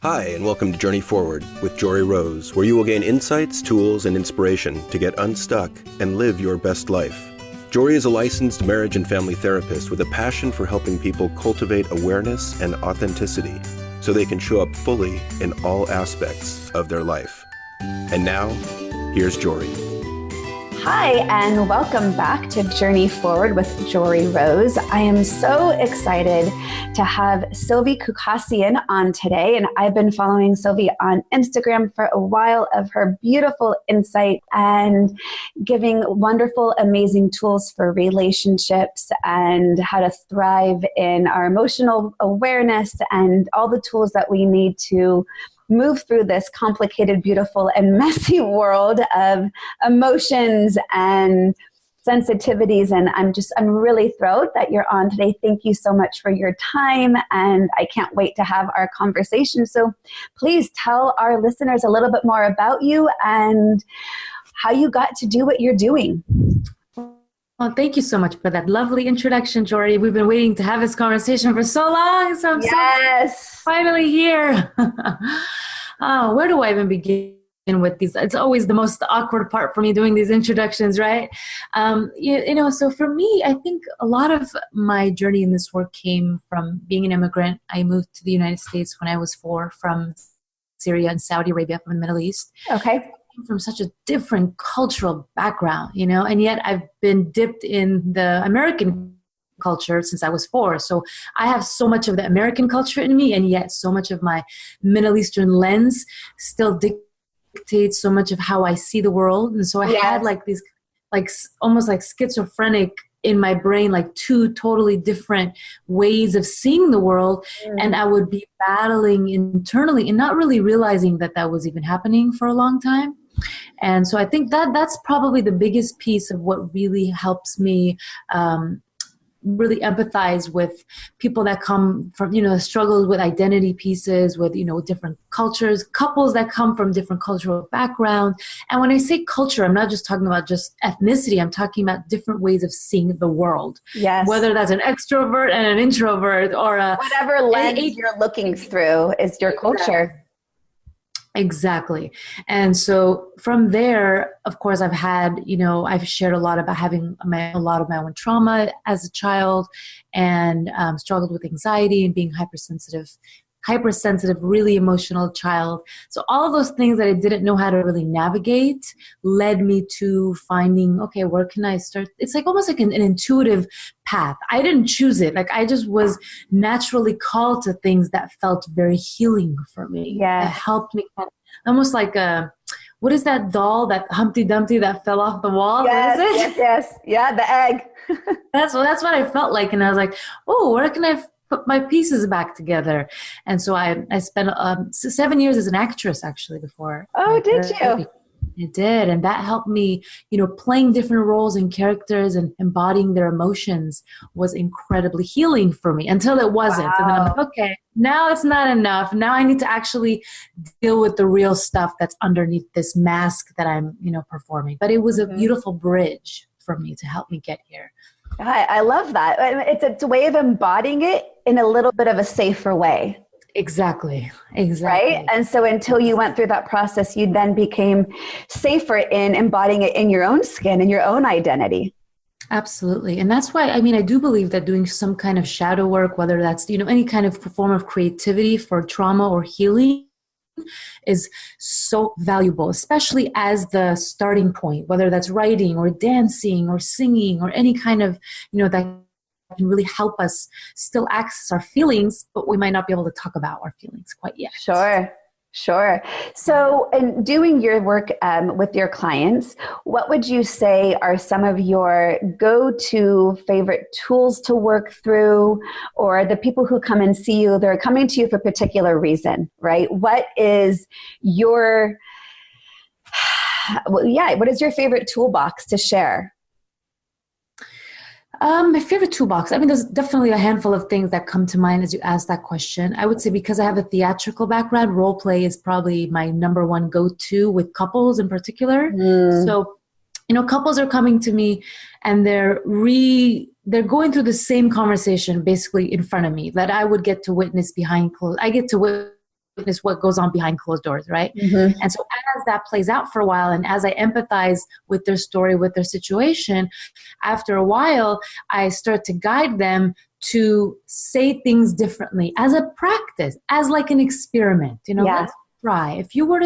Hi, and welcome to Journey Forward with Jory Rose, where you will gain insights, tools, and inspiration to get unstuck and live your best life. Jory is a licensed marriage and family therapist with a passion for helping people cultivate awareness and authenticity so they can show up fully in all aspects of their life. And now, here's Jory. Hi, and welcome back to Journey Forward with Jory Rose. I am so excited to have Silvy Khoucasian on today, and I've been following Silvy on Instagram for a while of her beautiful insight and giving wonderful, amazing tools for relationships and how to thrive in our emotional awareness and all the tools that we need to move through this complicated, beautiful, and messy world of emotions and sensitivities. And I'm really thrilled that you're on today. Thank you so much for your time. And I can't wait to have our conversation. So please tell our listeners a little bit more about you and how you got to do what you're doing. Well, thank you so much for that lovely introduction, Jory. We've been waiting to have this conversation for so long, so I'm so finally here. Where do I even begin with these? It's always the most awkward part for me doing these introductions, right? So for me, I think a lot of my journey in this work came from being an immigrant. I moved to the United States when I was 4 from Syria and Saudi Arabia, from the Middle East. Okay. From such a different cultural background, and yet I've been dipped in the American culture since I was 4. So I have so much of the American culture in me, and yet so much of my Middle Eastern lens still dictates so much of how I see the world. And so I had like these, almost like schizophrenic in my brain, like 2 totally different ways of seeing the world. And I would be battling internally and not really realizing that that was even happening for a long time. And so I think that that's probably the biggest piece of what really helps me really empathize with people that come from, struggles with identity pieces, with, different cultures, couples that come from different cultural backgrounds. And when I say culture, I'm not just talking about just ethnicity. I'm talking about different ways of seeing the world. Yes. Whether that's an extrovert and an introvert or whatever lens you're looking through is your culture. Exactly. And so from there, of course, I've shared a lot about having a lot of my own trauma as a child and struggled with anxiety and being hypersensitive, really emotional child. So all of those things that I didn't know how to really navigate led me to finding, okay, where can I start? It's like almost like an intuitive path. I didn't choose it. Like I just was naturally called to things that felt very healing for me. Yeah. That helped me almost like what is that doll, that Humpty Dumpty that fell off the wall? Yes, what is it? Yes. Yeah, the egg. That's what I felt like. And I was like, oh, where can I put my pieces back together? And so I spent 7 years as an actress actually before. Oh, did you? It did. And that helped me, playing different roles and characters and embodying their emotions was incredibly healing for me until it wasn't. Wow. And then I'm like, okay, now it's not enough. Now I need to actually deal with the real stuff that's underneath this mask that I'm, performing. But it was a beautiful bridge for me to help me get here. I love that. It's a way of embodying it in a little bit of a safer way. Exactly. Right? And so until you went through that process, you then became safer in embodying it in your own skin, in your own identity. Absolutely. And that's why, I do believe that doing some kind of shadow work, whether that's, any kind of form of creativity for trauma or healing, is so valuable, especially as the starting point, whether that's writing or dancing or singing or any kind of, that can really help us still access our feelings, but we might not be able to talk about our feelings quite yet. Sure. So in doing your work with your clients, what would you say are some of your go-to favorite tools to work through, or the people who come and see you, they're coming to you for a particular reason, right? What is your favorite toolbox to share? My favorite toolbox. There's definitely a handful of things that come to mind as you ask that question. I would say because I have a theatrical background, role play is probably my number one go-to with couples in particular. So, couples are coming to me and they're going through the same conversation basically in front of me that I would get to witness behind closed. I get to witness what goes on behind closed doors, right? And so as that plays out for a while, and as I empathize with their story, with their situation, after a while, I start to guide them to say things differently as a practice, as like an experiment. Let's try. If you were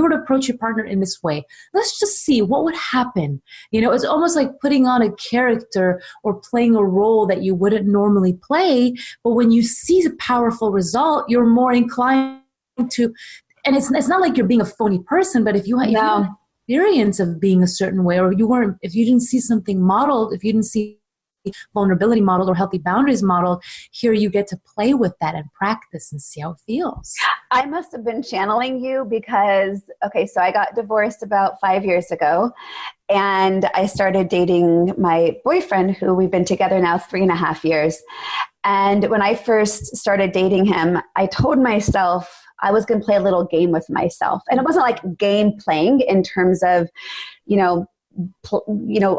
to approach your partner in this way, let's just see what would happen. It's almost like putting on a character or playing a role that you wouldn't normally play. But when you see a powerful result, you're more inclined to, and it's not like you're being a phony person, but if you have an experience of being a certain way, or if you didn't see something modeled, if you didn't see vulnerability modeled or healthy boundaries modeled, here you get to play with that and practice and see how it feels. I must have been channeling you because, so I got divorced about 5 years ago, and I started dating my boyfriend, who we've been together now 3.5 years. And when I first started dating him, I told myself I was going to play a little game with myself. And it wasn't like game playing in terms of,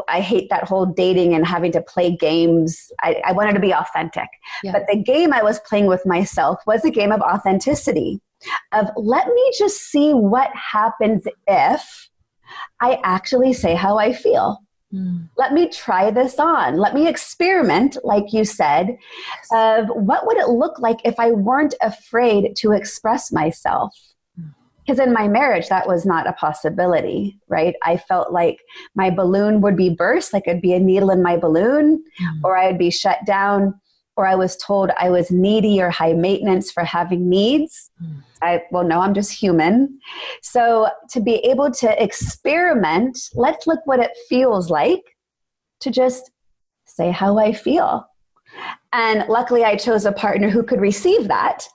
I hate that whole dating and having to play games. I wanted to be authentic. Yeah. But the game I was playing with myself was a game of authenticity, of let me just see what happens if I actually say how I feel. Let me try this on. Let me experiment, like you said, of what would it look like if I weren't afraid to express myself. Because in my marriage, that was not a possibility, right? I felt like my balloon would be burst, like it'd be a needle in my balloon, or I'd be shut down, or I was told I was needy or high maintenance for having needs. No, I'm just human. So to be able to experiment, let's look what it feels like to just say how I feel. And luckily I chose a partner who could receive that.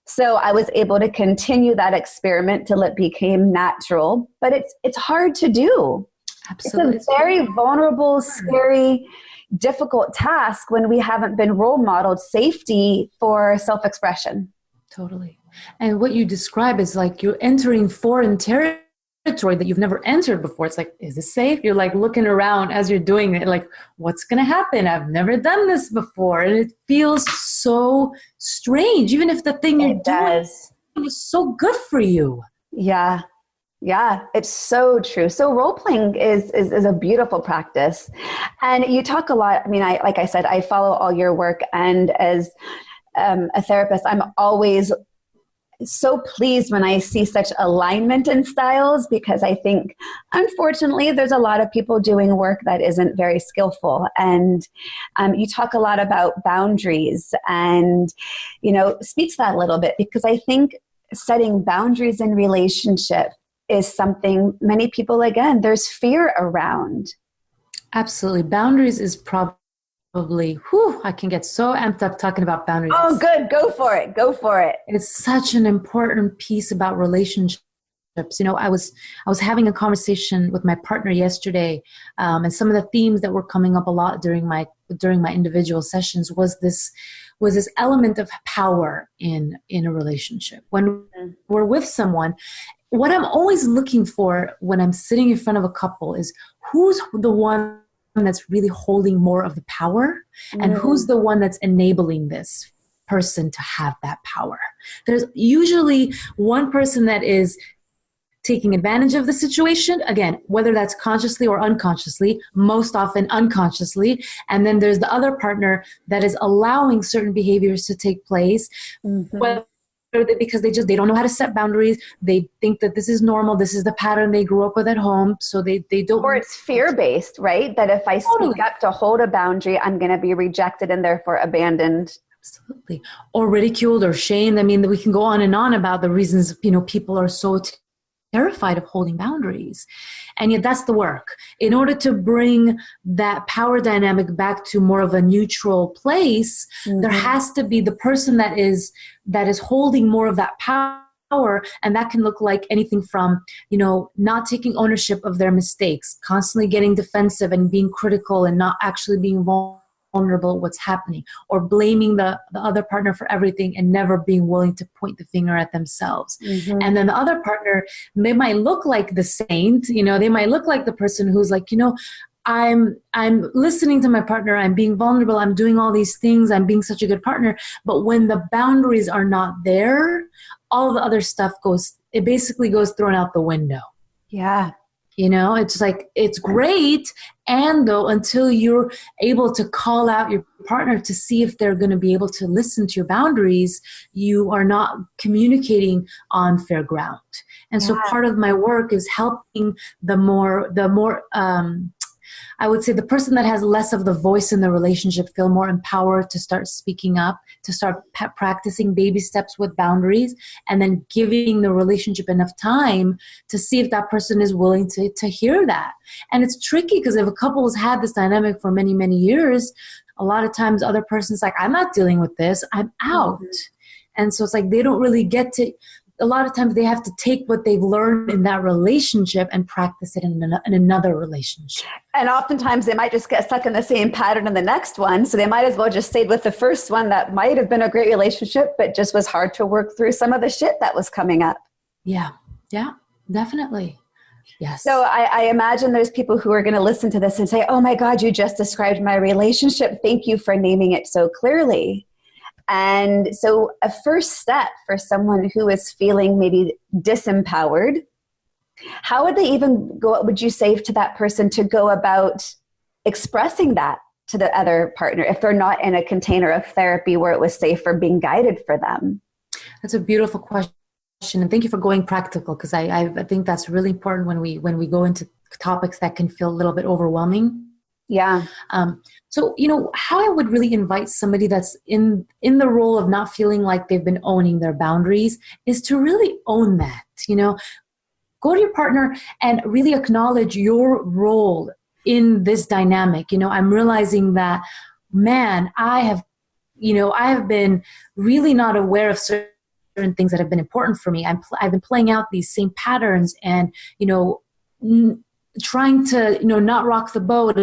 So I was able to continue that experiment till it became natural, but it's hard to do. Absolutely. It's a very vulnerable, scary, difficult task when we haven't been role modeled safety for self-expression. Totally. And what you describe is like you're entering foreign territory that you've never entered before. It's like, is this safe? You're like looking around as you're doing it, like, what's going to happen? I've never done this before. And it feels so strange, even if the thing you're doing is so good for you. Yeah. Yeah, it's so true. So role playing is a beautiful practice. And you talk a lot. I mean, like I said, I follow all your work. And as a therapist, I'm always so pleased when I see such alignment in styles, because I think, unfortunately, there's a lot of people doing work that isn't very skillful. And you talk a lot about boundaries and, speak to that a little bit, because I think setting boundaries in relationship is something many people, again, there's fear around. Absolutely. Boundaries is probably, I can get so amped up talking about boundaries. Oh, good. Go for it. Go for it. It's such an important piece about relationships. I was having a conversation with my partner yesterday, and some of the themes that were coming up a lot during my individual sessions was this element of power in a relationship. When we're with someone, what I'm always looking for when I'm sitting in front of a couple is who's the one that's really holding more of the power, and who's the one that's enabling this person to have that power. There's usually one person that is taking advantage of the situation, again, whether that's consciously or unconsciously, most often unconsciously. And then there's the other partner that is allowing certain behaviors to take place, whether because they don't know how to set boundaries. They think that this is normal. This is the pattern they grew up with at home. So they don't. Or it's fear-based, right? That if I speak up to hold a boundary, I'm going to be rejected and therefore abandoned. Absolutely. Or ridiculed or shamed. I mean, we can go on and on about the reasons, people are so terrified of holding boundaries. And yet that's the work. In order to bring that power dynamic back to more of a neutral place, there has to be the person that is holding more of that power. And that can look like anything from, not taking ownership of their mistakes, constantly getting defensive and being critical and not actually being vulnerable at what's happening, or blaming the other partner for everything and never being willing to point the finger at themselves. And then the other partner, they might look like the saint, they might look like the person who's like, I'm listening to my partner, I'm being vulnerable, I'm doing all these things, I'm being such a good partner. But when the boundaries are not there, all the other stuff basically goes thrown out the window. Yeah. It's like, it's great. And though, until you're able to call out your partner to see if they're going to be able to listen to your boundaries, you are not communicating on fair ground. And so part of my work is helping the more, I would say the person that has less of the voice in the relationship feel more empowered to start speaking up, to start practicing baby steps with boundaries, and then giving the relationship enough time to see if that person is willing to hear that. And it's tricky because if a couple has had this dynamic for many, many years, a lot of times the other person's like, I'm not dealing with this, I'm out. And so it's like they don't really get to, a lot of times they have to take what they've learned in that relationship and practice it in another relationship. And oftentimes they might just get stuck in the same pattern in the next one. So they might as well just stay with the first one that might have been a great relationship, but just was hard to work through some of the shit that was coming up. Yeah, definitely. Yes. So I imagine there's people who are going to listen to this and say, oh my God, you just described my relationship. Thank you for naming it so clearly. And so a first step for someone who is feeling maybe disempowered, how would they even go, what would you say to that person to go about expressing that to the other partner if they're not in a container of therapy where it was safe for being guided for them? That's a beautiful question. And thank you for going practical, because I think that's really important when we go into topics that can feel a little bit overwhelming. Yeah. So, how I would really invite somebody that's in the role of not feeling like they've been owning their boundaries is to really own that, go to your partner and really acknowledge your role in this dynamic. I'm realizing that, man, I have been really not aware of certain things that have been important for me. I've been playing out these same patterns and, trying to, not rock the boat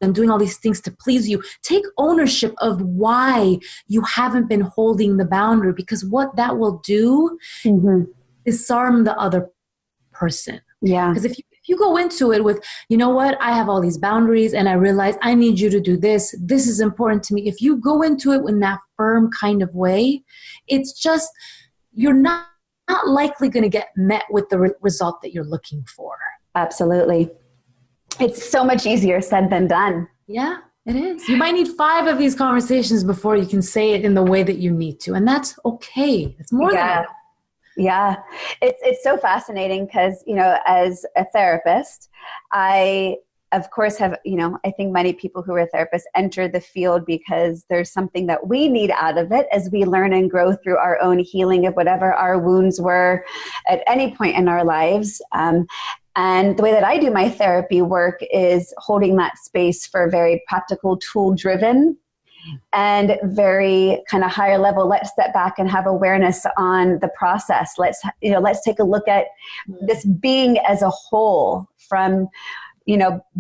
and doing all these things to please you. Take ownership of why you haven't been holding the boundary, because what that will do is disarm the other person. Yeah. Because if you go into it with, I have all these boundaries and I realize I need you to do this. This is important to me. If you go into it in that firm kind of way, it's just, you're not likely going to get met with the result that you're looking for. Absolutely. It's so much easier said than done. Yeah, it is. You might need 5 of these conversations before you can say it in the way that you need to. And that's okay. It's more than enough. Yeah. It's so fascinating because, as a therapist, I, of course, have, I think many people who are therapists enter the field because there's something that we need out of it as we learn and grow through our own healing of whatever our wounds were at any point in our lives. And the way that I do my therapy work is holding that space for very practical, tool-driven and very kind of higher level. Let's step back and have awareness on the process. Let's take a look at this being as a whole from,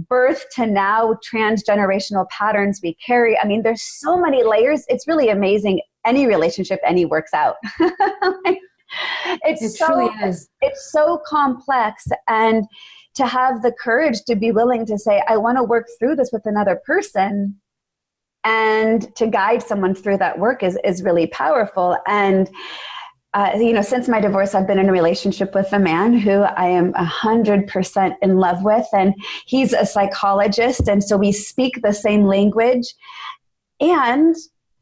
birth to now, transgenerational patterns we carry. I mean, there's so many layers. It's really amazing. Any relationship, works out. It truly is. It's so complex, and to have the courage to be willing to say, I want to work through this with another person, and to guide someone through that work is really powerful. And since my divorce, I've been in a relationship with a man who I am 100% in love with, and he's a psychologist, and so we speak the same language, and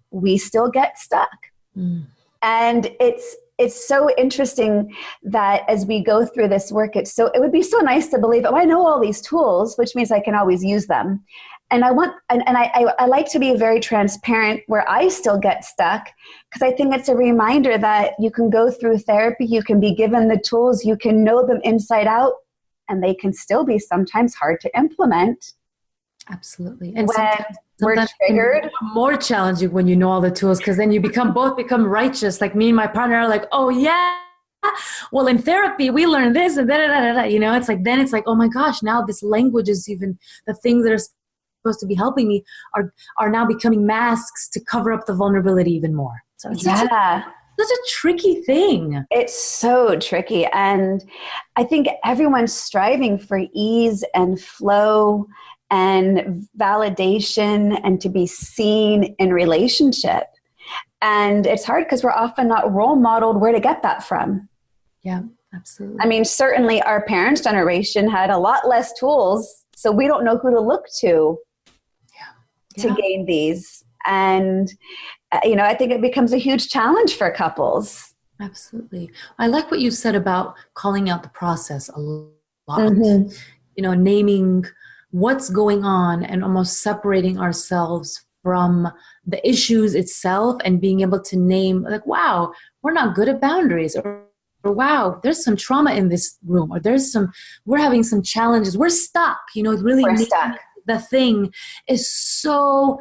we still get stuck. And it's so interesting that as we go through this work, it would be so nice to believe, I know all these tools, which means I can always use them. And I like to be very transparent where I still get stuck, because I think it's a reminder that you can go through therapy, you can be given the tools, you can know them inside out, and they can still be sometimes hard to implement. Absolutely. And when we're triggered. More challenging when you know all the tools, because then you both become righteous. Like me and my partner are like, oh yeah, well in therapy we learned this and it's like, oh my gosh, now this language is even the things that are supposed to be helping me are now becoming masks to cover up the vulnerability even more. So it's such a tricky thing. It's so tricky. And I think everyone's striving for ease and flow and validation and to be seen in relationship. And it's hard because we're often not role modeled where to get that from. Yeah, absolutely. I mean, certainly our parents' generation had a lot less tools, so we don't know who to look to gain these. And, I think it becomes a huge challenge for couples. Absolutely. I like what you said about calling out the process a lot. Mm-hmm. Naming what's going on and almost separating ourselves from the issues itself and being able to name, like, wow, we're not good at boundaries, or wow, there's some trauma in this room, or we're having some challenges. We're stuck, really we're stuck. The thing is so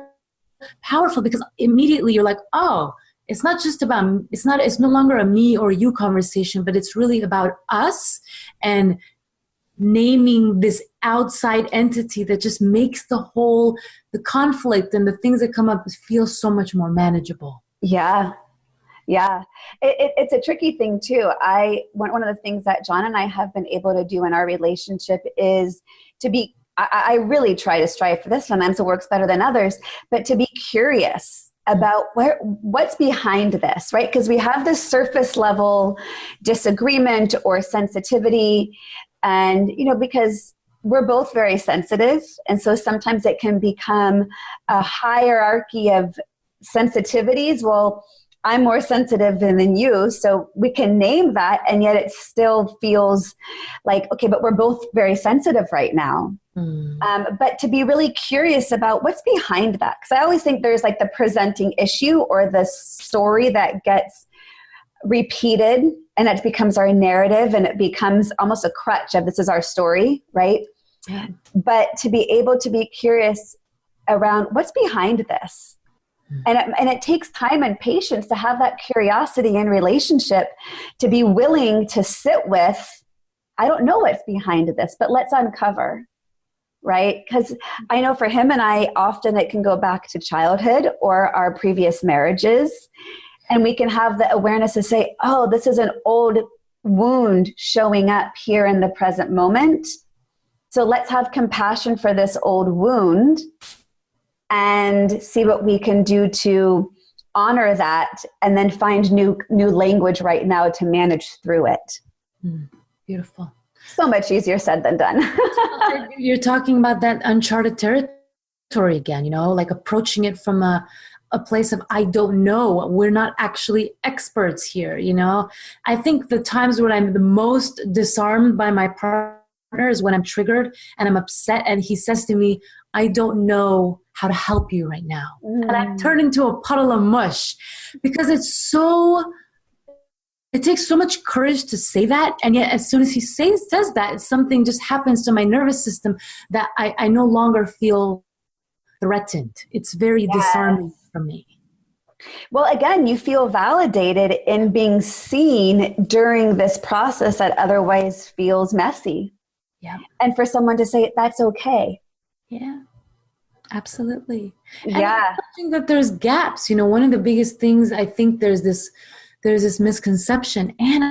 powerful because immediately you're like, oh, it's no longer a me or you conversation, but it's really about us, and naming this outside entity that just makes the conflict and the things that come up feel so much more manageable. Yeah. Yeah. It's a tricky thing too. One of the things that John and I have been able to do in our relationship is to be, I really try to strive for this. Sometimes it works better than others, but to be curious about what's behind this, right? Because we have this surface level disagreement or sensitivity, and, because we're both very sensitive. And so sometimes it can become a hierarchy of sensitivities. Well, I'm more sensitive than you, so we can name that, and yet it still feels like, okay, but we're both very sensitive right now. But to be really curious about what's behind that, because I always think there's like the presenting issue or the story that gets repeated, and it becomes our narrative, and it becomes almost a crutch of this is our story, right? Yeah. But to be able to be curious around what's behind this. And it takes time and patience to have that curiosity in relationship, to be willing to sit with, I don't know what's behind this, but let's uncover, right? Because I know for him and I, often it can go back to childhood or our previous marriages. And we can have the awareness to say, oh, this is an old wound showing up here in the present moment. So let's have compassion for this old wound and see what we can do to honor that, and then find new language right now to manage through it. Beautiful. So much easier said than done. You're talking about that uncharted territory again, like approaching it from a place of, I don't know. We're not actually experts here, I think the times when I'm the most disarmed by my partner is when I'm triggered and I'm upset, and he says to me, I don't know how to help you right now. And I turn into a puddle of mush, because it takes so much courage to say that. And yet as soon as he says that, something just happens to my nervous system that I no longer feel threatened. It's very disarming for me. Well, again, you feel validated in being seen during this process that otherwise feels messy. Yeah. And for someone to say, that's okay. Yeah. Absolutely. Yeah. I think that there's gaps. One of the biggest things, I think there's this misconception, and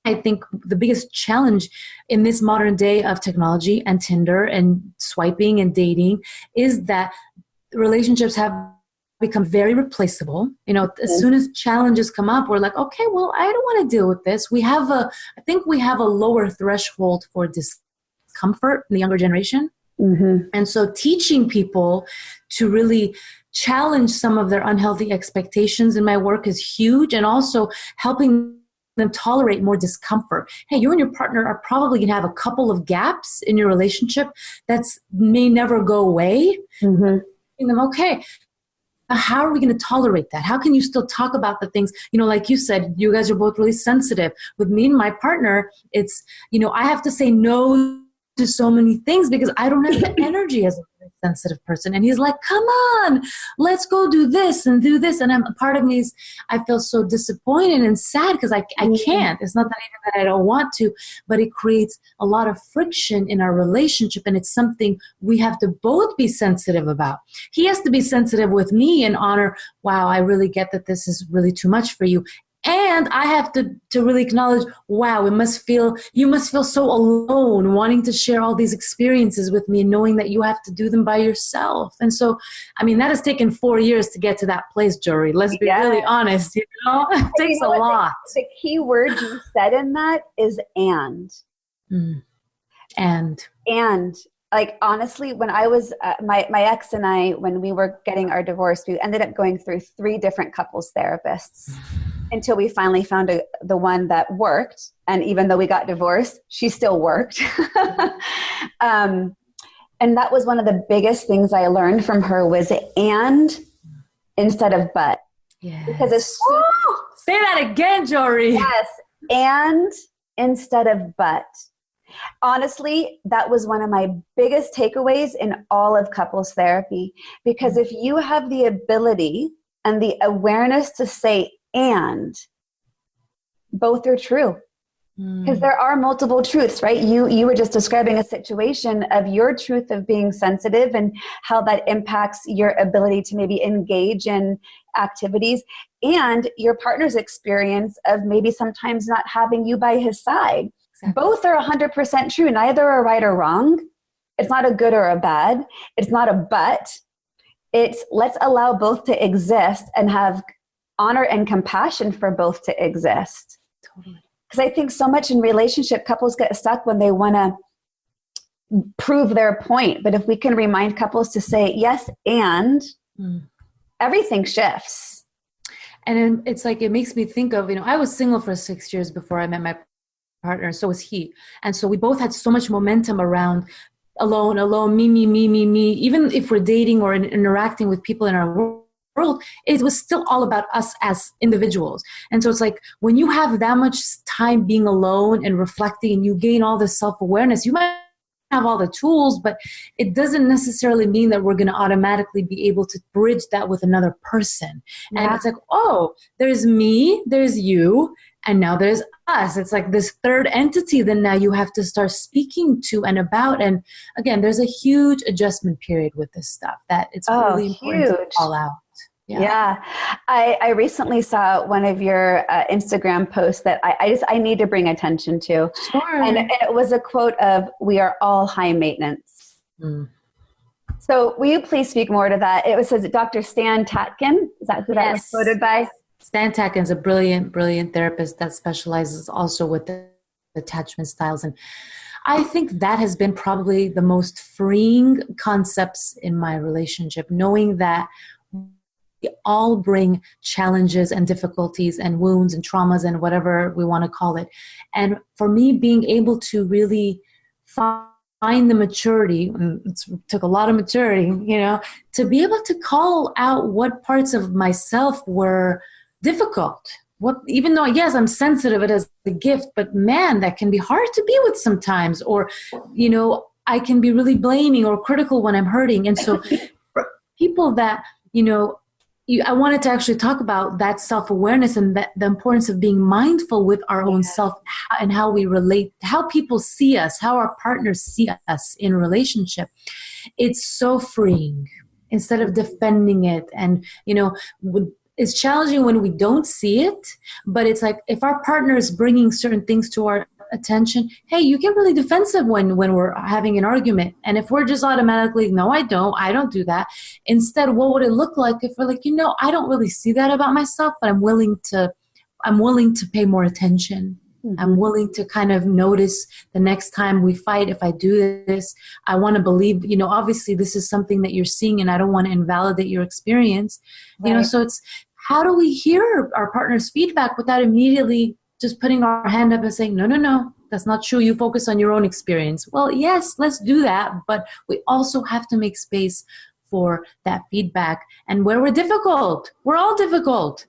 I think the biggest challenge in this modern day of technology and Tinder and swiping and dating is that relationships have become very replaceable. As soon as challenges come up, we're like, okay, well, I don't want to deal with this. I think we have a lower threshold for discomfort in the younger generation. Mm-hmm. And so teaching people to really challenge some of their unhealthy expectations in my work is huge, and also helping them tolerate more discomfort. Hey, you and your partner are probably going to have a couple of gaps in your relationship that may never go away. Mm-hmm. And them, okay, how are we going to tolerate that? How can you still talk about the things, like you said, you guys are both really sensitive. With me and my partner, it's, I have to say no to so many things because I don't have the energy as a very sensitive person. And he's like, come on, let's go do this and do this. And part of me is, I feel so disappointed and sad because I can't. It's not that even that I don't want to, but it creates a lot of friction in our relationship. And it's something we have to both be sensitive about. He has to be sensitive with me and honor, wow, I really get that this is really too much for you. And I have to really acknowledge, wow, you must feel so alone wanting to share all these experiences with me and knowing that you have to do them by yourself. And so, I mean, that has taken 4 years to get to that place, Jory. Let's be really honest, It takes a lot. The key word you said in that is and. And like, honestly, when I was, my ex and I, when we were getting our divorce, we ended up going through 3 different couples therapists until we finally found the one that worked. And even though we got divorced, she still worked. And that was one of the biggest things I learned from her was and instead of but. Yes. Because it's say that again, Jory. Yes. And instead of but. Honestly, that was one of my biggest takeaways in all of couples therapy, because if you have the ability and the awareness to say, and both are true, because there are multiple truths, right? You were just describing a situation of your truth of being sensitive and how that impacts your ability to maybe engage in activities, and your partner's experience of maybe sometimes not having you by his side. Exactly. Both are 100% true. Neither are right or wrong. It's not a good or a bad. It's not a but. It's let's allow both to exist and have honor and compassion for both to exist. Totally. Because I think so much in relationship, couples get stuck when they want to prove their point. But if we can remind couples to say yes and everything shifts. And it's like, it makes me think of, I was single for 6 years before I met my partner, so was he. And so we both had so much momentum around alone, me. Even if we're dating or interacting with people in our world, it was still all about us as individuals. And so it's like, when you have that much time being alone and reflecting and you gain all this self-awareness, you might have all the tools, but it doesn't necessarily mean that we're going to automatically be able to bridge that with another person. Yeah. And it's like, oh, there's me, there's you, and now there's us. It's like this third entity that now you have to start speaking to and about. And again, there's a huge adjustment period with this stuff that it's really important to call out. Yeah. I recently saw one of your Instagram posts that I need to bring attention to. Sure. And it was a quote of, "We are all high maintenance." So will you please speak more to that? It says Dr. Stan Tatkin. Is that who that was quoted by? Stan Tatkin is a brilliant therapist that specializes also with the attachment styles. And I think that has been probably the most freeing concepts in my relationship, knowing that we all bring challenges and difficulties and wounds and traumas and whatever we want to call it. And for me, being able to really find the maturity, it took a lot of maturity, to be able to call out what parts of myself were difficult. Even though, yes, I'm sensitive, it is a gift, but man, that can be hard to be with sometimes. Or, I can be really blaming or critical when I'm hurting. And so for people that, I wanted to actually talk about that self-awareness and the importance of being mindful with our own self and how we relate, how people see us, how our partners see us in relationship. It's so freeing instead of defending it. And, it's challenging when we don't see it, but it's like, if our partner is bringing certain things to our attention, hey, you get really defensive when we're having an argument. And if we're just automatically, no, I don't do that. Instead, what would it look like if we're like, I don't really see that about myself, but I'm willing to pay more attention. Mm-hmm. I'm willing to kind of notice the next time we fight. If I do this, I want to believe, obviously this is something that you're seeing and I don't want to invalidate your experience. Right. So it's, how do we hear our partner's feedback without immediately just putting our hand up and saying, no, that's not true. You focus on your own experience. Well, yes, let's do that. But we also have to make space for that feedback. And where we're difficult, we're all difficult.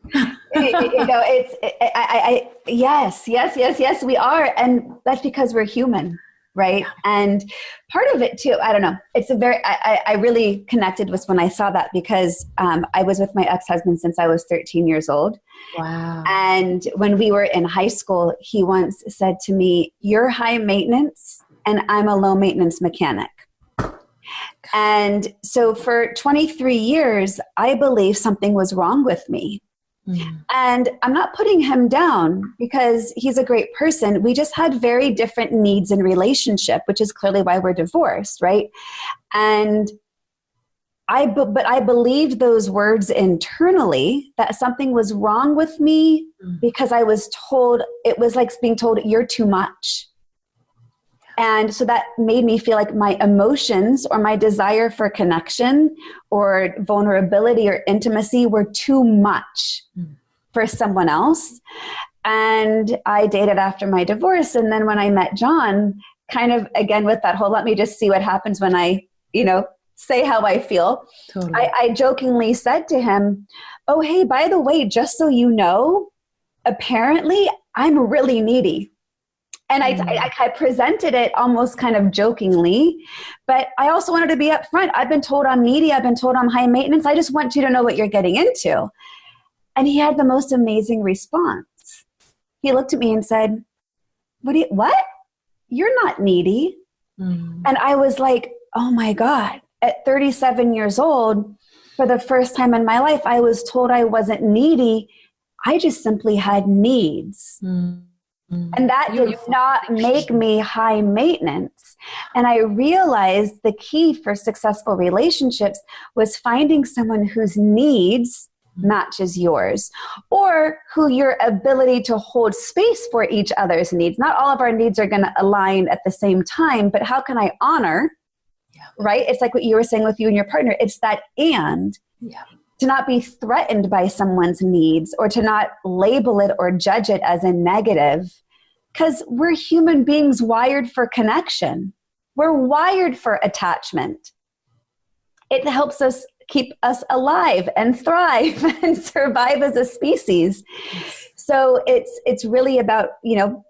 Yes, we are. And that's because we're human, right? Yeah. And part of it too, I don't know, it's I really connected with when I saw that, because I was with my ex-husband since I was 13 years old. Wow. And when we were in high school, he once said to me, "You're high maintenance and I'm a low maintenance mechanic." And so for 23 years, I believed something was wrong with me And I'm not putting him down because he's a great person. We just had very different needs in relationship, which is clearly why we're divorced, right? And but I believed those words internally that something was wrong with me because I was told, it was like being told, you're too much. And so that made me feel like my emotions or my desire for connection or vulnerability or intimacy were too much for someone else. And I dated after my divorce. And then when I met John, kind of again with that whole, let me just see what happens when I, say how I feel. Totally. I jokingly said to him, oh, hey, by the way, just so you know, apparently I'm really needy. And I presented it almost kind of jokingly, but I also wanted to be upfront. I've been told I'm needy. I've been told I'm high maintenance. I just want you to know what you're getting into. And he had the most amazing response. He looked at me and said, what? You're not needy. And I was like, oh my God, at 37 years old, for the first time in my life, I was told I wasn't needy. I just simply had needs. And that did not make me high maintenance. And I realized the key for successful relationships was finding someone whose needs matches yours, or who your ability to hold space for each other's needs. Not all of our needs are going to align at the same time, but how can I honor, right? It's like what you were saying with you and your partner. It's that to not be threatened by someone's needs or to not label it or judge it as a negative, because we're human beings wired for connection. We're wired for attachment. It helps us keep us alive and thrive and survive as a species. So it's really about,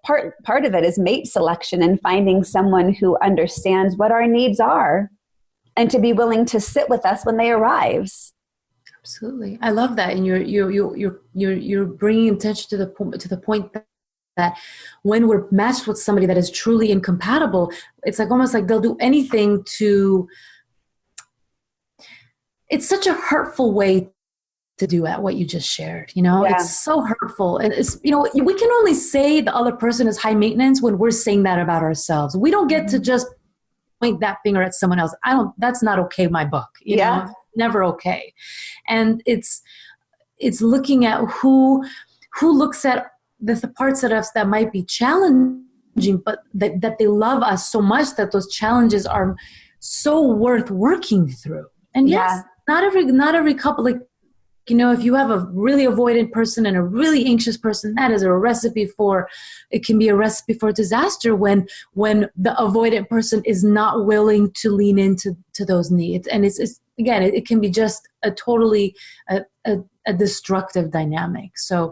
part of it is mate selection and finding someone who understands what our needs are and to be willing to sit with us when they arise. Absolutely. I love that. And you're bringing attention to the point that when we're matched with somebody that is truly incompatible, it's like almost like they'll do anything to, it's such a hurtful way to do at what you just shared, It's so hurtful. And it's, we can only say the other person is high maintenance when we're saying that about ourselves. We don't get to just point that finger at someone else. That's not okay in my book, you know? Never okay. And it's looking at who looks at the parts of us that might be challenging, but that they love us so much that those challenges are so worth working through. And yes, not every couple, like, if you have a really avoidant person and a really anxious person, that is it can be a recipe for disaster when the avoidant person is not willing to lean into those needs. And it's again, it can be just a totally a destructive dynamic. So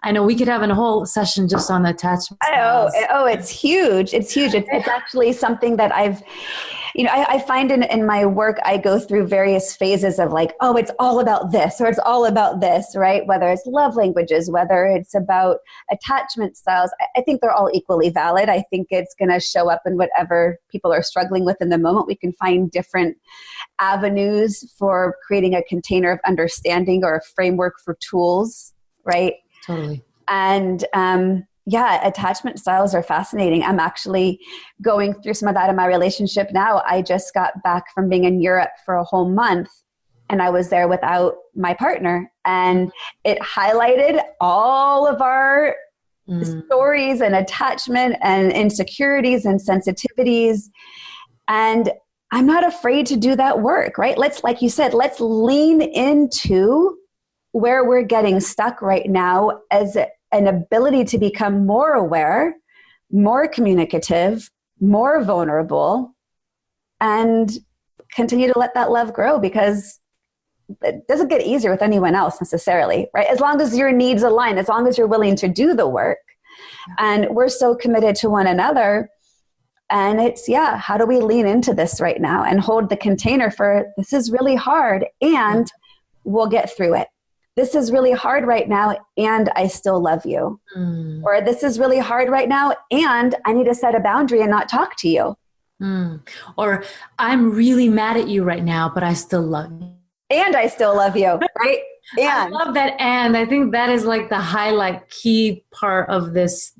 I know we could have a whole session just on attachment styles. It's huge. It's huge. It's actually something that I find in my work, I go through various phases of like, it's all about this, or it's all about this, right? Whether it's love languages, whether it's about attachment styles, I think they're all equally valid. I think it's going to show up in whatever people are struggling with in the moment. We can find different avenues for creating a container of understanding or a framework for tools, right? Totally. And, attachment styles are fascinating. I'm actually going through some of that in my relationship now. I just got back from being in Europe for a whole month, and I was there without my partner. And it highlighted all of our stories and attachment and insecurities and sensitivities. And I'm not afraid to do that work, right? Like you said, let's lean into where we're getting stuck right now as an ability to become more aware, more communicative, more vulnerable, and continue to let that love grow, because it doesn't get easier with anyone else necessarily, right? As long as your needs align, as long as you're willing to do the work. And we're so committed to one another. And it's, how do we lean into this right now and hold the container for, this is really hard and we'll get through it. This is really hard right now and I still love you. Or this is really hard right now and I need to set a boundary and not talk to you. Or I'm really mad at you right now, but I still love you. And I still love you, right? I love that. And I think that is like the highlight key part of this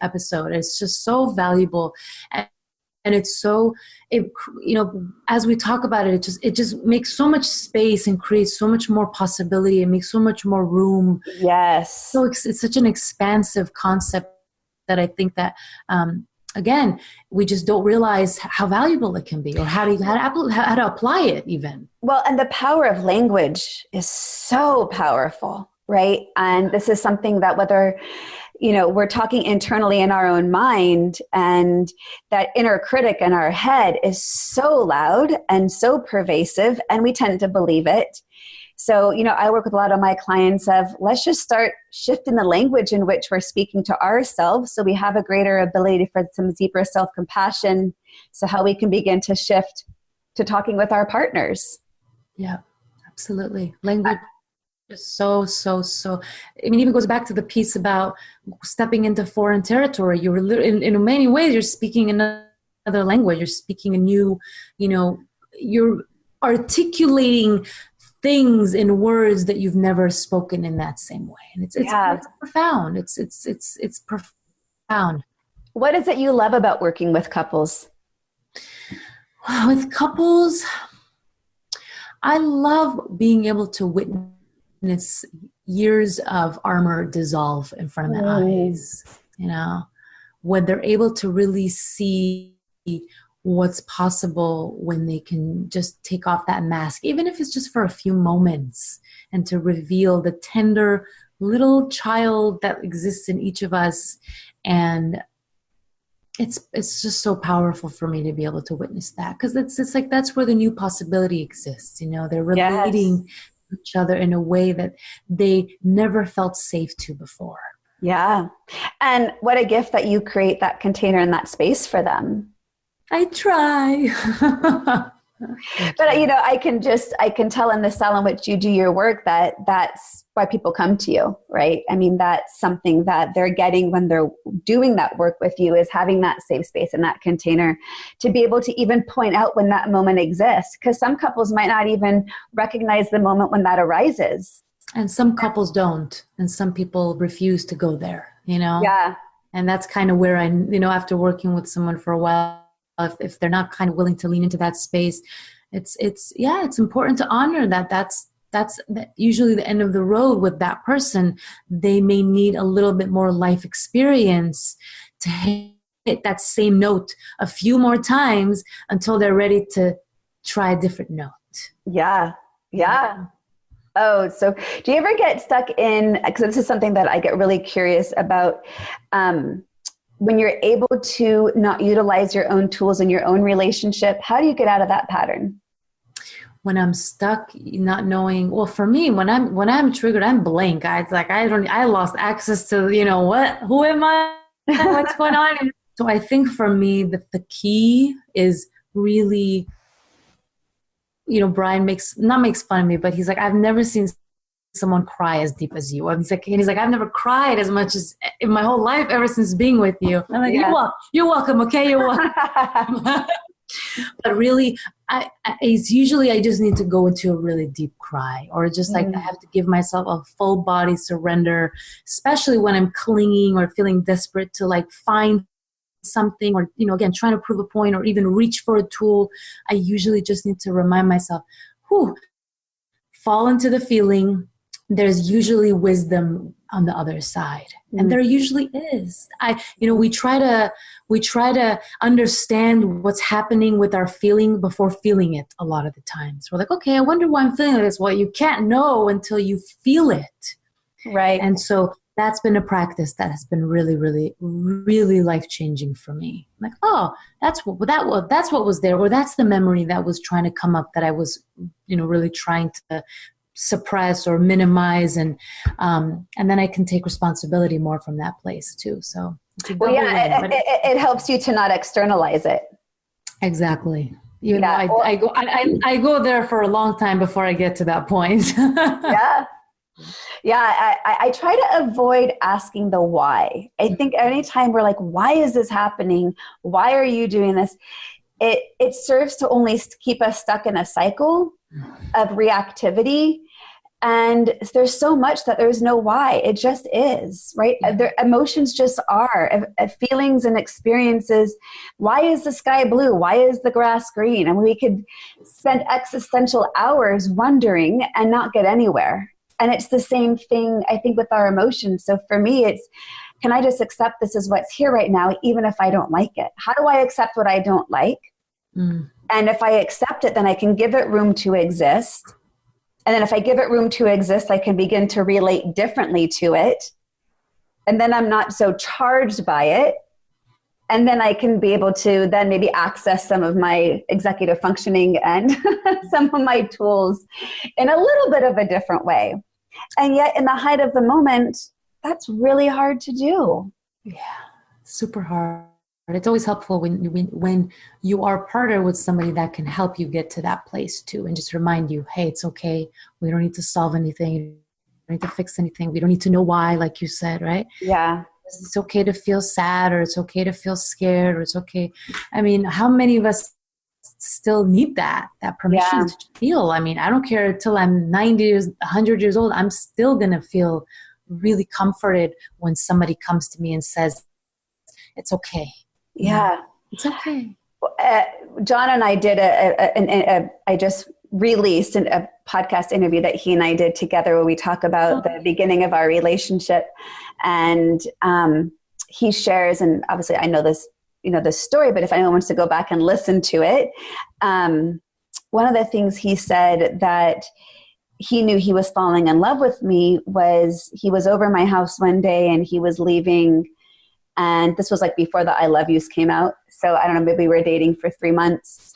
episode. It's just so valuable. And it's so, as we talk about it, it just makes so much space and creates so much more possibility and makes so much more room. Yes. So it's such an expansive concept that I think that, again, we just don't realize how valuable it can be, or how to apply it even. Well, and the power of language is so powerful, right? And this is something that whether we're talking internally in our own mind, and that inner critic in our head is so loud and so pervasive, and we tend to believe it. So, I work with a lot of my clients of, let's just start shifting the language in which we're speaking to ourselves, so we have a greater ability for some deeper self-compassion, so how we can begin to shift to talking with our partners. Yeah, absolutely. Language. So, I mean, even goes back to the piece about stepping into foreign territory. You're in many ways, you're speaking another language. You're speaking a new, you're articulating things in words that you've never spoken in that same way. And it's profound. It's profound. What is it you love about working with couples? With couples, I love being able to witness years of armor dissolve in front of their eyes, when they're able to really see what's possible when they can just take off that mask, even if it's just for a few moments, and to reveal the tender little child that exists in each of us. And it's just so powerful for me to be able to witness that, because it's like that's where the new possibility exists. They're relating each other in a way that they never felt safe to before. Yeah. And what a gift that you create that container and that space for them. I try. But I can tell in the style in which you do your work that's why people come to you, right? I mean, that's something that they're getting when they're doing that work with you, is having that safe space and that container to be able to even point out when that moment exists. Because some couples might not even recognize the moment when that arises. And some couples don't. And some people refuse to go there, Yeah. And that's kind of where after working with someone for a while, if they're not kind of willing to lean into that space, it's important to honor that. That's usually the end of the road with that person. They may need a little bit more life experience to hit that same note a few more times until they're ready to try a different note. Yeah. Oh, so do you ever get stuck in, because this is something that I get really curious about, when you're able to not utilize your own tools in your own relationship, how do you get out of that pattern? When I'm stuck, not knowing, well, for me, when I'm triggered, I'm blank. It's like, I lost access to, who am I? What's going on? So I think for me, the key is really, Brian makes fun of me, but he's like, I've never seen someone cry as deep as you. He's like, I've never cried as much as in my whole life ever since being with you. I'm like, you're welcome. Okay. You're welcome. But really, it's usually I just need to go into a really deep cry, or just like I have to give myself a full body surrender, especially when I'm clinging or feeling desperate to like find something, or, again, trying to prove a point or even reach for a tool. I usually just need to remind myself, fall into the feeling. There's usually wisdom on the other side. And there usually is. We try to understand what's happening with our feeling before feeling it a lot of the times. We're like, okay, I wonder why I'm feeling this. Well, you can't know until you feel it. Right. And so that's been a practice that has been really, really, really life-changing for me. Like, that's what was there, or that's the memory that was trying to come up that I was, really trying to suppress or minimize, and then I can take responsibility more from that place too. So it helps you to not externalize it. Exactly. Though I go there for a long time before I get to that point. I try to avoid asking the why. I think anytime we're like, why is this happening? Why are you doing this? It serves to only keep us stuck in a cycle of reactivity And there's so much that there's no why. It just is, right? Their emotions just are. Feelings and experiences. Why is the sky blue? Why is the grass green? And we could spend existential hours wondering and not get anywhere. And it's the same thing, I think, with our emotions. So for me, it's, can I just accept this is what's here right now, even if I don't like it? How do I accept what I don't like? And if I accept it, then I can give it room to exist. And then if I give it room to exist, I can begin to relate differently to it. And then I'm not so charged by it. And then I can be able to then maybe access some of my executive functioning and some of my tools in a little bit of a different way. And yet in the height of the moment, that's really hard to do. Yeah, super hard. It's always helpful when you are partnered with somebody that can help you get to that place too, and just remind you, hey, it's okay. We don't need to solve anything. We don't need to fix anything. We don't need to know why, like you said, right? Yeah. It's okay to feel sad, or it's okay to feel scared, or it's okay. I mean, how many of us still need that permission to feel? I mean, I don't care till I'm 90 years, 100 years old. I'm still going to feel really comforted when somebody comes to me and says, it's okay. Yeah. It's okay. John and I did I just released a podcast interview that he and I did together where we talk about the beginning of our relationship. And he shares, and obviously I know this, this story, but if anyone wants to go back and listen to it, one of the things he said that he knew he was falling in love with me was he was over my house one day and he was leaving. And this was like before the I Love Yous came out. So I don't know, maybe we were dating for 3 months.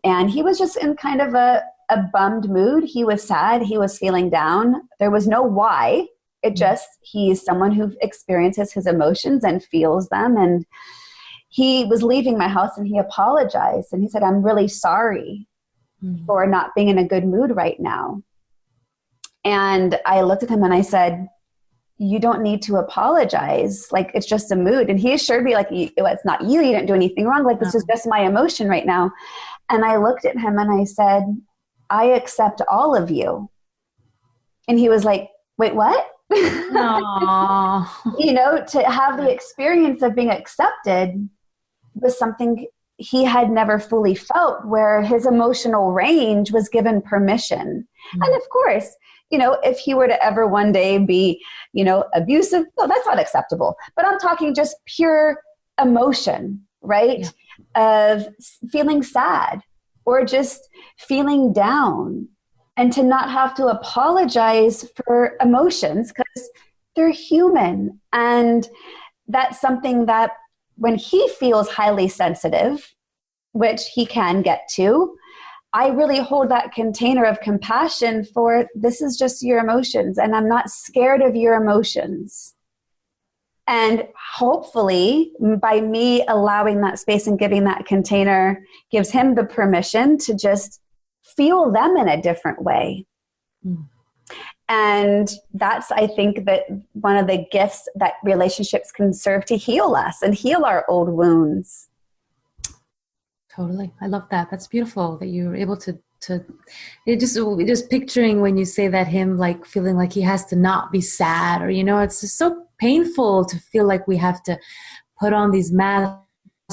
And he was just in kind of a bummed mood. He was sad. He was feeling down. There was no why. It just, he's someone who experiences his emotions and feels them. And he was leaving my house and he apologized. And he said, I'm really sorry for not being in a good mood right now. And I looked at him and I said, you don't need to apologize. Like, it's just a mood. And he assured me, like, it's not you. You didn't do anything wrong. Like, this is just my emotion right now. And I looked at him and I said, I accept all of you. And he was like, wait, what? To have the experience of being accepted was something he had never fully felt, where his emotional range was given permission. And of course, if he were to ever one day be, abusive, no, that's not acceptable. But I'm talking just pure emotion, right? Of feeling sad or just feeling down, and to not have to apologize for emotions because they're human. And that's something that when he feels highly sensitive, which he can get to, I really hold that container of compassion for, this is just your emotions, and I'm not scared of your emotions. And hopefully by me allowing that space and giving that container gives him the permission to just feel them in a different way. And that's, I think, that one of the gifts that relationships can serve to heal us and heal our old wounds. Totally. I love that. That's beautiful that you were able to just picturing when you say that, him like feeling like he has to not be sad, or, it's just so painful to feel like we have to put on these masks,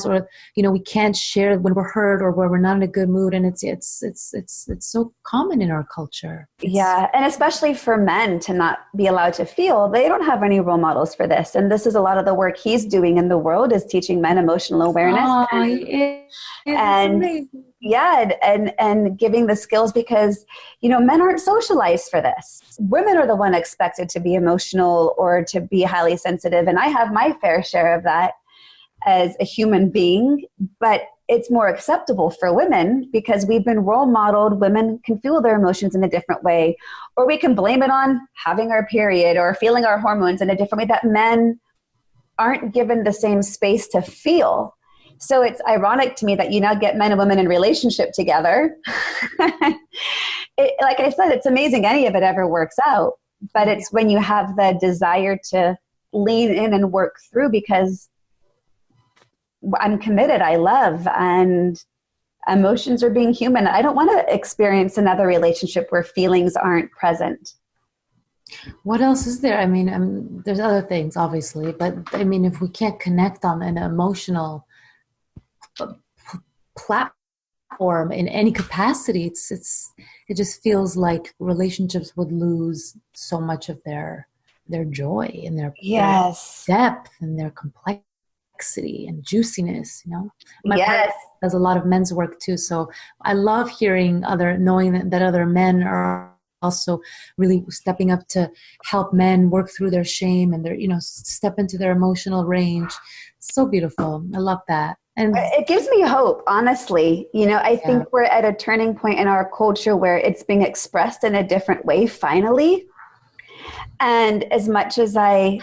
or, we can't share when we're hurt or where we're not in a good mood. And it's so common in our culture. Yeah. And especially for men to not be allowed to feel, they don't have any role models for this. And this is a lot of the work he's doing in the world, is teaching men emotional awareness. And giving the skills, because, men aren't socialized for this. Women are the one expected to be emotional or to be highly sensitive. And I have my fair share of that as a human being, but it's more acceptable for women because we've been role modeled. Women can feel their emotions in a different way, or we can blame it on having our period or feeling our hormones in a different way, that men aren't given the same space to feel. So it's ironic to me that you now get men and women in relationship together. Like I said, it's amazing any of it ever works out, but it's when you have the desire to lean in and work through, because I'm committed, I love, and emotions are being human. I don't want to experience another relationship where feelings aren't present. What else is there? I mean, there's other things, obviously, but I mean, if we can't connect on an emotional platform in any capacity, it just feels like relationships would lose so much of their joy and their depth and their complexity and juiciness. My partner does a lot of men's work too, so I love knowing that other men are also really stepping up to help men work through their shame and their step into their emotional range. So beautiful. I love that. And it gives me hope, honestly. I think we're at a turning point in our culture where it's being expressed in a different way finally. And as much as I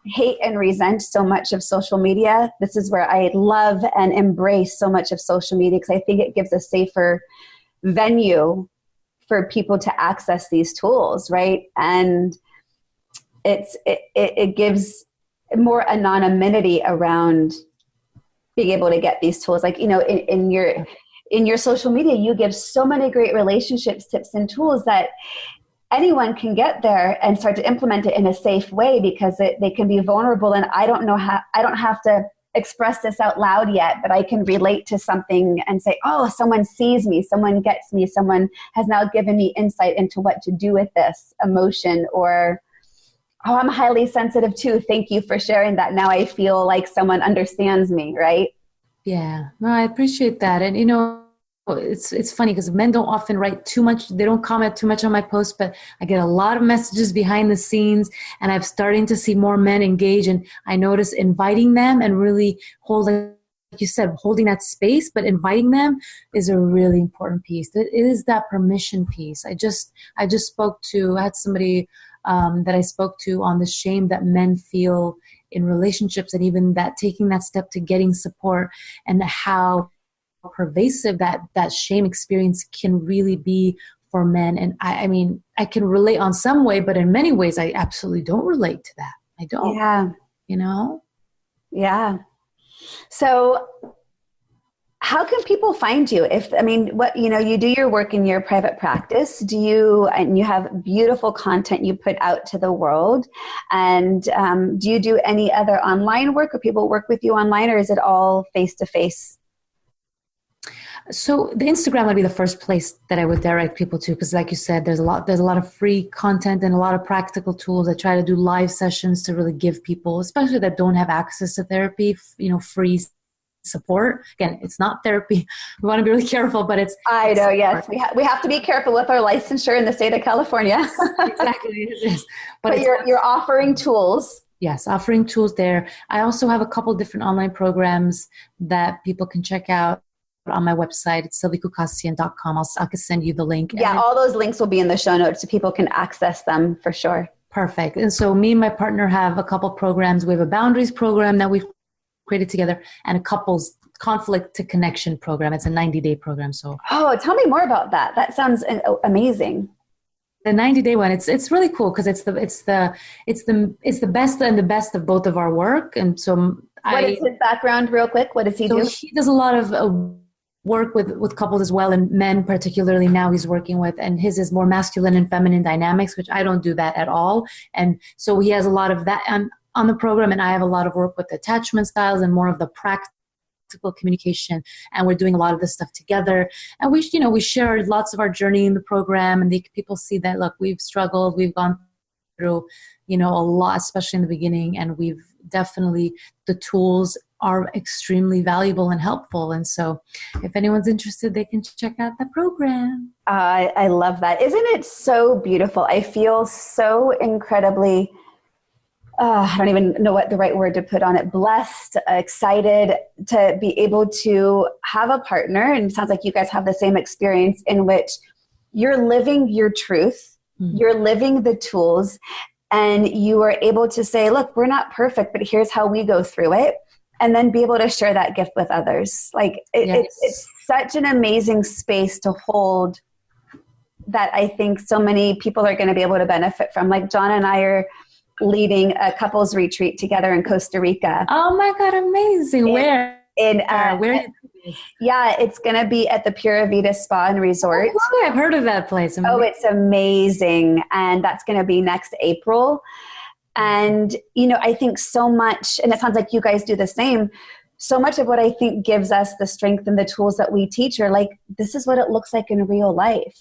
hate and resent so much of social media, this is where I love and embrace so much of social media, because I think it gives a safer venue for people to access these tools, right? And it gives more anonymity around being able to get these tools. Like, in your social media, you give so many great relationships tips and tools that anyone can get there and start to implement it in a safe way, because they can be vulnerable. And I don't have to express this out loud yet, but I can relate to something and say, oh, someone sees me, someone gets me, someone has now given me insight into what to do with this emotion, or, oh, I'm highly sensitive too. Thank you for sharing that. Now I feel like someone understands me, right? Yeah, no, I appreciate that. And, it's funny because men don't often write too much. They don't comment too much on my posts, but I get a lot of messages behind the scenes, and I'm starting to see more men engage. And I notice inviting them and really holding, like you said, holding that space, but inviting them is a really important piece. It is that permission piece. I had somebody that I spoke to on the shame that men feel in relationships, and even that taking that step to getting support, and how pervasive that shame experience can really be for men. And I mean, I can relate on some way, but in many ways, I absolutely don't relate to that. I don't. Yeah. Yeah. So how can people find you? You do your work in your private practice. And you have beautiful content you put out to the world. And do you do any other online work, or people work with you online, or is it all face-to-face? So the Instagram would be the first place that I would direct people to, because like you said, there's a lot of free content and a lot of practical tools. I try to do live sessions to really give people, especially that don't have access to therapy, free support. Again, it's not therapy. We want to be really careful, but it's... I know, yes. We have to be careful with our licensure in the state of California. Exactly. But you're offering tools. Yes, offering tools there. I also have a couple different online programs that people can check out on my website. It's silvykhoucasian.com. I can send you the link. Yeah, all those links will be in the show notes so people can access them for sure. Perfect. And so me and my partner have a couple programs. We have a boundaries program that we've created together, and a couples conflict to connection program. It's a 90-day program. So, tell me more about that. That sounds amazing. The 90-day one, it's really cool because it's the best and the best of both of our work. And so, what is his background, real quick? What does he do? He does a lot of work with couples as well, and men particularly now he's working with, and his is more masculine and feminine dynamics, which I don't do that at all. And so he has a lot of that on the program, and I have a lot of work with attachment styles and more of the practical communication, and we're doing a lot of this stuff together. And we share lots of our journey in the program, and people see that, look, we've struggled, we've gone through, a lot, especially in the beginning, and we've definitely, the tools are extremely valuable and helpful. And so if anyone's interested, they can check out the program. I love that. Isn't it so beautiful? I feel so incredibly, I don't even know what the right word to put on it, blessed, excited to be able to have a partner. And it sounds like you guys have the same experience in which you're living your truth, you're living the tools, and you are able to say, look, we're not perfect, but here's how we go through it. And then be able to share that gift with others. Like it's such an amazing space to hold that I think so many people are going to be able to benefit from. Like John and I are leading a couples retreat together in Costa Rica. Oh my God, amazing. Where? Where Yeah, it's going to be at the Pura Vida Spa and Resort. Oh, I've heard of that place. Oh, it's amazing. And that's going to be next April. And, I think so much, and it sounds like you guys do the same, so much of what I think gives us the strength and the tools that we teach are like, this is what it looks like in real life.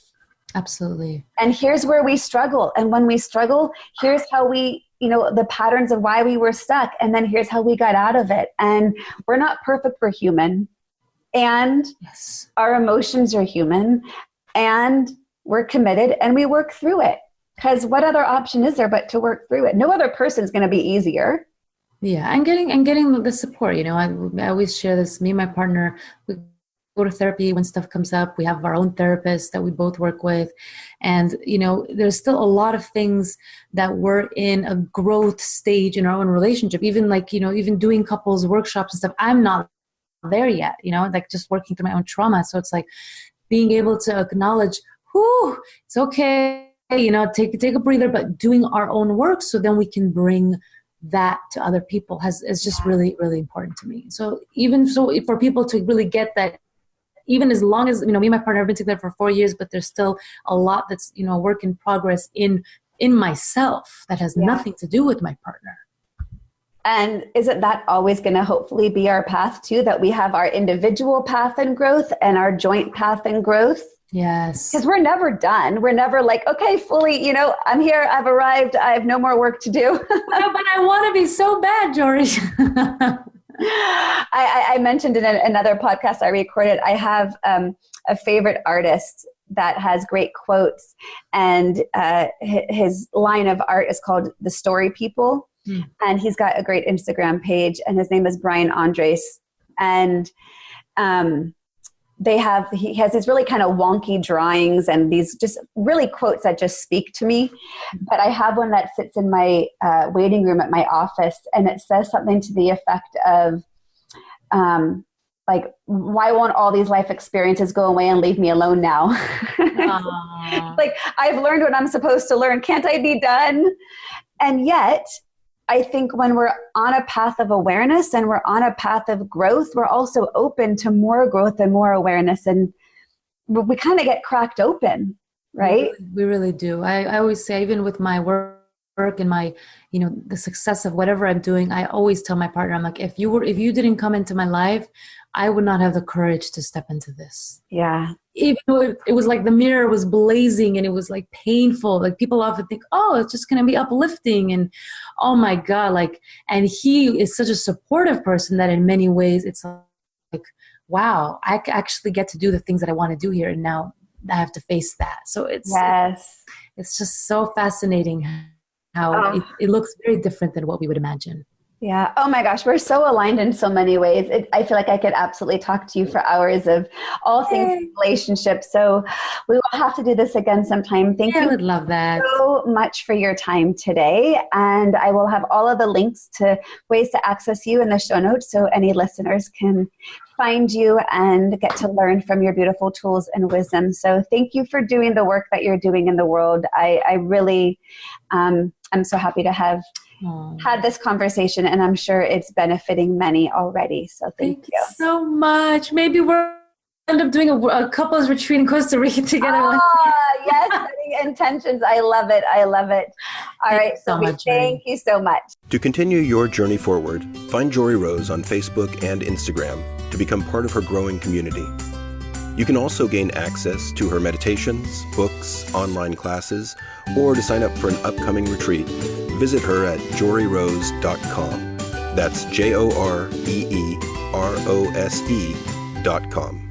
Absolutely. And here's where we struggle. And when we struggle, here's how we, the patterns of why we were stuck. And then here's how we got out of it. And we're not perfect, we're human. And our emotions are human. And we're committed and we work through it. Because what other option is there but to work through it? No other person's going to be easier. Yeah, and getting the support. I always share this. Me and my partner, we go to therapy when stuff comes up. We have our own therapist that we both work with. And, there's still a lot of things that we're in a growth stage in our own relationship. Even even doing couples workshops and stuff, I'm not there yet, like just working through my own trauma. So it's like being able to acknowledge, it's okay, take a breather, but doing our own work so then we can bring that to other people is just really, really important to me. So for people to really get that, even as long as, me and my partner have been together for 4 years, but there's still a lot that's, a work in progress in myself that has nothing to do with my partner. And isn't that always going to hopefully be our path too, that we have our individual path and growth and our joint path and growth? Yes. Because we're never done. We're never like, okay, fully, I'm here, I've arrived, I have no more work to do. No, but I want to be so bad, Jory. I mentioned in another podcast I recorded, I have a favorite artist that has great quotes, and his line of art is called The Story People. And he's got a great Instagram page, and his name is Brian Andres. And he has these really kind of wonky drawings and these just really quotes that just speak to me. But I have one that sits in my waiting room at my office, and it says something to the effect of, like, why won't all these life experiences go away and leave me alone now? Like, I've learned what I'm supposed to learn. Can't I be done? And yet, I think when we're on a path of awareness and we're on a path of growth, we're also open to more growth and more awareness. And we kind of get cracked open, right? We really do. I always say, even with my work and my, the success of whatever I'm doing, I always tell my partner, I'm like, if you didn't come into my life, I would not have the courage to step into this. Yeah. Even though it was like the mirror was blazing and it was like painful. Like, people often think, oh, it's just going to be uplifting. And oh my God, and he is such a supportive person that in many ways it's like, wow, I actually get to do the things that I want to do here. And now I have to face that. So it's just so fascinating how it looks very different than what we would imagine. Yeah. Oh my gosh. We're so aligned in so many ways. I feel like I could absolutely talk to you for hours of all things relationships. So we will have to do this again sometime. Thank you. I would love that. So much for your time today. And I will have all of the links to ways to access you in the show notes, so any listeners can find you and get to learn from your beautiful tools and wisdom. So thank you for doing the work that you're doing in the world. I really am so happy to have had this conversation, and I'm sure it's benefiting many already. So thank you so much. Maybe we'll end up doing a couples retreat in Costa Rica together. Yes, setting intentions. I love it. I love it. All right. So much. Thank you so much. To continue your journey forward, find Jory Rose on Facebook and Instagram to become part of her growing community. You can also gain access to her meditations, books, online classes, or to sign up for an upcoming retreat. Visit her at joryrose.com. That's JOREEROSE.com.